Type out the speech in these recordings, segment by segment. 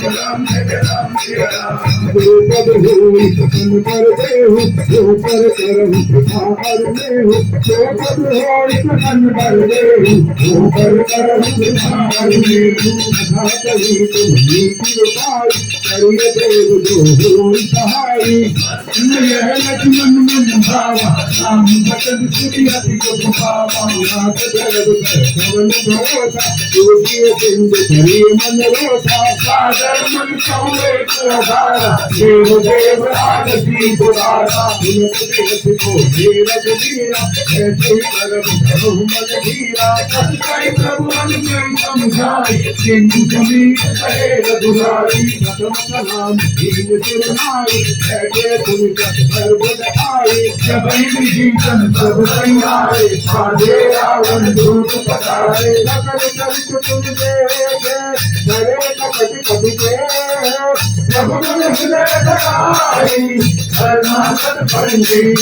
राम जय राम जय राम। जो पद होई तन पर देहु जो पर करहु आहार लेहु जो पद होई तन पर देहु जो पर करहु आहार लेहु कथा कही तुम नीति पाई करिय देव जो होई सहाई। यह लक्ष्मण मन भावा राम भजन सुनि अति दुख पावा। नाथ जगत कवन भरोसा योगी सिंधु करी मन रोसा। सागर मन सौरे कुधारा देव देव आरती पुरारा। सुनत देव को धीरज धीरा ऐसे करम धर्म मन धीरा। कई प्रभु अनुग्रह समझाई सिंधु जमीन कहे रघुराई। प्रथम नाम दीन सिरनाई ऐसे पुनित सर्व दिखाई। जब जीवन सब तैयारे साधे रावण दूत पतारे। सकल चरित तुम देखे करे कपट कपि के। प्रभु मन हृदय दयाई शरणागत पंडित।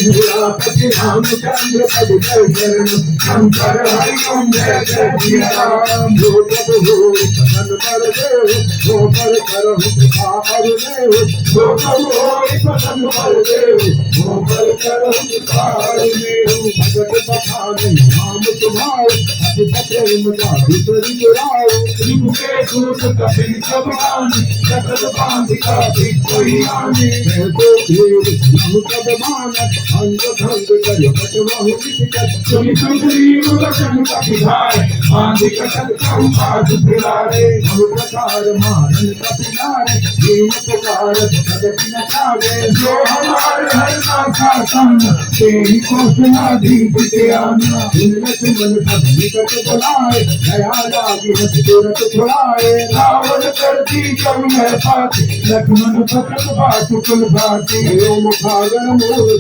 पति रामचंद्र पद चरण शंकर हरि ओम जय जय सिया राम। जो पद हो तन पर देव जो पर करहु आहार लेहु। जो प्रभु होई पसंद बल देव वो बल करहु पुकार देव। भगत बखान नाम तुम्हारे अति प्रेम का भीतरी गिराओ। रिपु के दूत कपिल सब आने सकल बांधिका भी कोई आने। तो देव नाम कब मानत अंग भंग कर हटवाहु विकट। सुनि सुग्रीव वचन कपिधाय बांधिक सकल बाज फिरारे। हम प्रकार मारन कपिनारे भीम पुकार जगति न जागे। जो हमारे हर नाथा संग तेहि को सुनाधीप के आना। इनमें मन सब निकट बुलाए दया लागी हस तुरत छुड़ाए। रावण करती कब मैं पाती लक्ष्मण भक्त बात कुल भाती। ओम खागर मूल